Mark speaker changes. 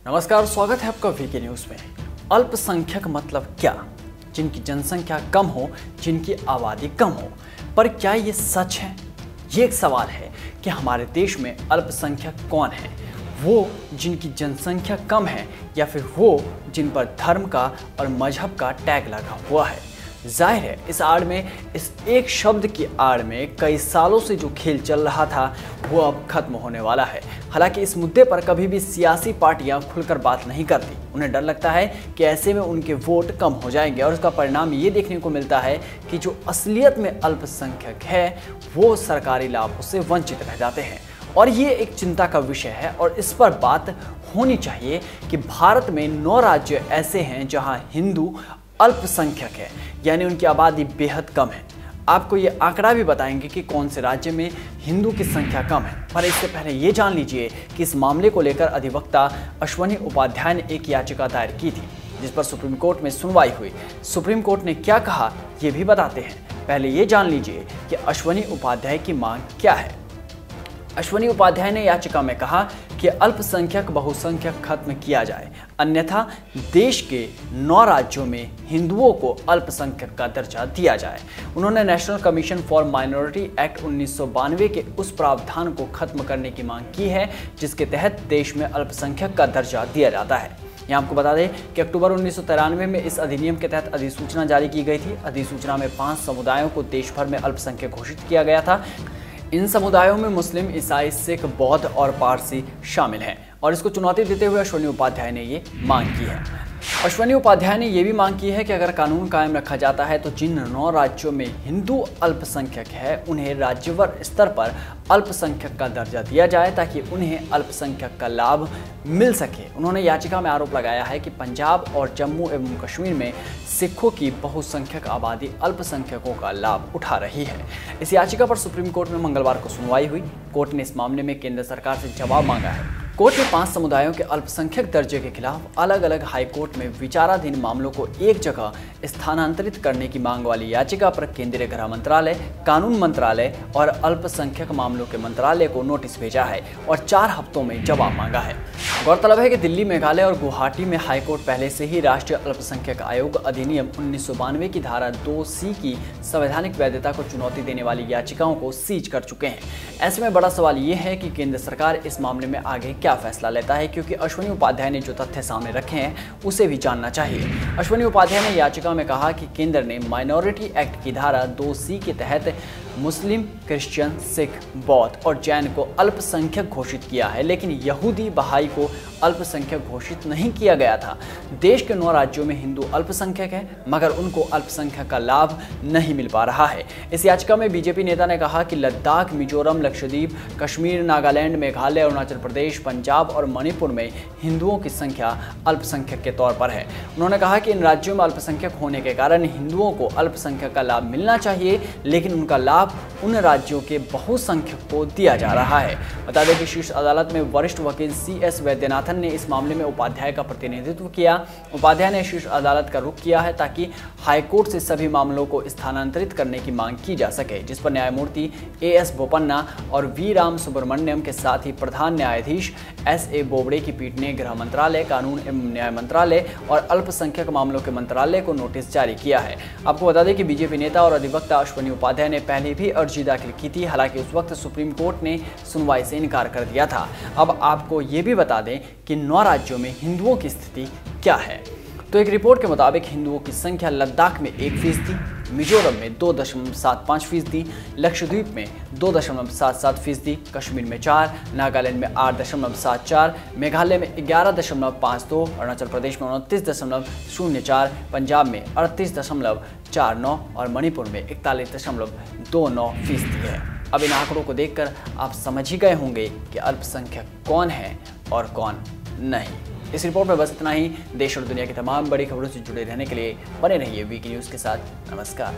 Speaker 1: नमस्कार, स्वागत है आपका वीके न्यूज में। अल्पसंख्यक मतलब क्या? जिनकी जनसंख्या कम हो, जिनकी आबादी कम हो। पर क्या ये सच है? ये एक सवाल है कि हमारे देश में अल्पसंख्यक कौन है? वो जिनकी जनसंख्या कम है या फिर वो जिन पर धर्म का और मजहब का टैग लगा हुआ है? जाहिर है इस आड़ में, इस एक शब्द की आड़ में कई सालों से जो खेल चल रहा था वो अब खत्म होने वाला है। हालांकि इस मुद्दे पर कभी भी सियासी पार्टियां खुलकर बात नहीं करती। उन्हें डर लगता है कि ऐसे में उनके वोट कम हो जाएंगे और उसका परिणाम ये देखने को मिलता है कि जो असलियत में अल्पसंख्यक है वो सरकारी लाभों से वंचित रह जाते हैं। और ये एक चिंता का विषय है और इस पर बात होनी चाहिए कि भारत में 9 राज्य ऐसे हैं जहां हिंदू अल्पसंख्यक है, यानी उनकी आबादी बेहद कम है। आपको ये आंकड़ा भी बताएंगे कि कौन से राज्य में हिंदू की संख्या कम है। पर इससे पहले ये जान लीजिए कि इस मामले को लेकर अधिवक्ता अश्वनी उपाध्याय ने एक याचिका दायर की थी, जिस पर सुप्रीम कोर्ट में सुनवाई हुई। सुप्रीम कोर्ट ने क्या कहा ये भी बताते हैं। पहले ये जान लीजिए कि अश्वनी उपाध्याय की मांग क्या है। अश्वनी उपाध्याय ने याचिका में कहा कि अल्पसंख्यक बहुसंख्यक खत्म किया जाए, अन्यथा देश के 9 राज्यों में हिंदुओं को अल्पसंख्यक का दर्जा दिया जाए। उन्होंने national commission for minority act 1992 के उस प्रावधान को खत्म करने की मांग की है जिसके तहत देश में अल्पसंख्यक का दर्जा दिया जाता है। यहाँ आपको बता दें कि अक्टूबर 1993 में इस अधिनियम के तहत अधिसूचना जारी की गई थी। अधिसूचना में 5 समुदायों को देश भर में अल्पसंख्यक घोषित किया गया था। इन समुदायों में मुस्लिम, ईसाई, सिख, बौद्ध और पारसी शामिल हैं और इसको चुनौती देते हुए अश्वनी उपाध्याय ने ये मांग की है। अश्वनी उपाध्याय ने यह भी मांग की है कि अगर कानून कायम रखा जाता है तो जिन 9 राज्यों में हिंदू अल्पसंख्यक है उन्हें राज्यवार स्तर पर अल्पसंख्यक का दर्जा दिया जाए ताकि उन्हें अल्पसंख्यक का लाभ मिल सके। उन्होंने याचिका में आरोप लगाया है कि पंजाब और जम्मू एवं कश्मीर में सिखों की बहुसंख्यक आबादी अल्पसंख्यकों का लाभ उठा रही है। इस याचिका पर सुप्रीम कोर्ट में मंगलवार को सुनवाई हुई। कोर्ट ने इस मामले में केंद्र सरकार से जवाब मांगा है। कोर्ट ने 5 समुदायों के अल्पसंख्यक दर्जे के खिलाफ अलग अलग हाईकोर्ट में विचाराधीन मामलों को एक जगह स्थानांतरित करने की मांग वाली याचिका पर केंद्रीय गृह मंत्रालय, कानून मंत्रालय और अल्पसंख्यक मामलों के मंत्रालय को नोटिस भेजा है और 4 हफ्तों में जवाब मांगा है। गौरतलब है कि दिल्ली, मेघालय और गुवाहाटी में हाईकोर्ट पहले से ही राष्ट्रीय अल्पसंख्यक आयोग अधिनियम 1992 की धारा 2C की संवैधानिक वैधता को चुनौती देने वाली याचिकाओं को सीज कर चुके हैं। ऐसे में बड़ा सवाल ये है कि केंद्र सरकार इस मामले में आगे क्या फैसला लेता है, क्योंकि अश्वनी उपाध्याय ने जो तथ्य सामने रखे हैं उसे भी जानना चाहिए। अश्वनी उपाध्याय ने याचिका में कहा कि केंद्र ने माइनॉरिटी एक्ट की धारा 2C के तहत मुस्लिम, क्रिश्चियन, सिख, बौद्ध और जैन को अल्पसंख्यक घोषित किया है, लेकिन यहूदी, बहाई को अल्पसंख्यक घोषित नहीं किया गया था। देश के 9 राज्यों में हिंदू अल्पसंख्यक हैं, मगर उनको अल्पसंख्यक का लाभ नहीं मिल पा रहा है। इस याचिका में बीजेपी नेता ने कहा कि लद्दाख, मिजोरम, लक्षद्वीप, कश्मीर, नागालैंड, मेघालय, अरुणाचल प्रदेश, पंजाब और मणिपुर में हिंदुओं की संख्या अल्पसंख्यक के तौर पर है। उन्होंने कहा कि इन राज्यों में अल्पसंख्यक होने के कारण हिंदुओं को अल्पसंख्यक का लाभ मिलना चाहिए, लेकिन उनका लाभ उन राज्यों के बहुसंख्यक को दिया जा रहा है। बता दें कि शीर्ष अदालत में वरिष्ठ वकील CS वैद्यनाथन ने इस मामले में उपाध्याय का प्रतिनिधित्व किया। उपाध्याय ने शीर्ष अदालत का रुख किया है ताकि हाईकोर्ट से सभी मामलों को स्थानांतरित करने की मांग की जा सके, जिस पर न्यायमूर्ति AS बोपन्ना और V राम सुब्रमण्यम के साथ ही प्रधान न्यायाधीश SA बोबड़े की पीठ ने गृह मंत्रालय, कानून एवं न्याय मंत्रालय और अल्पसंख्यक मामलों के मंत्रालय को नोटिस जारी किया है। आपको बता दें कि बीजेपी नेता और अधिवक्ता अश्वनी उपाध्याय ने पहले भी अर्जी दाखिल की थी, हालांकि उस वक्त सुप्रीम कोर्ट ने सुनवाई से इनकार कर दिया था। अब आपको ये भी बता दें कि 9 राज्यों में हिंदुओं की स्थिति क्या है। तो एक रिपोर्ट के मुताबिक हिंदुओं की संख्या लद्दाख में 1%, मिजोरम में 2.75%, लक्षद्वीप में 2.77%, कश्मीर में 4%, नागालैंड में 8.74%, मेघालय में 11.52%, अरुणाचल प्रदेश में 29.04%, पंजाब में 38.49% और मणिपुर में 41.29% है। अब इन आंकड़ों को देखकर आप समझ ही गए होंगे कि अल्पसंख्यक कौन है और कौन नहीं। इस रिपोर्ट में बस इतना ही। देश और दुनिया की तमाम बड़ी खबरों से जुड़े रहने के लिए बने रहिए वीके न्यूज़ के साथ। नमस्कार।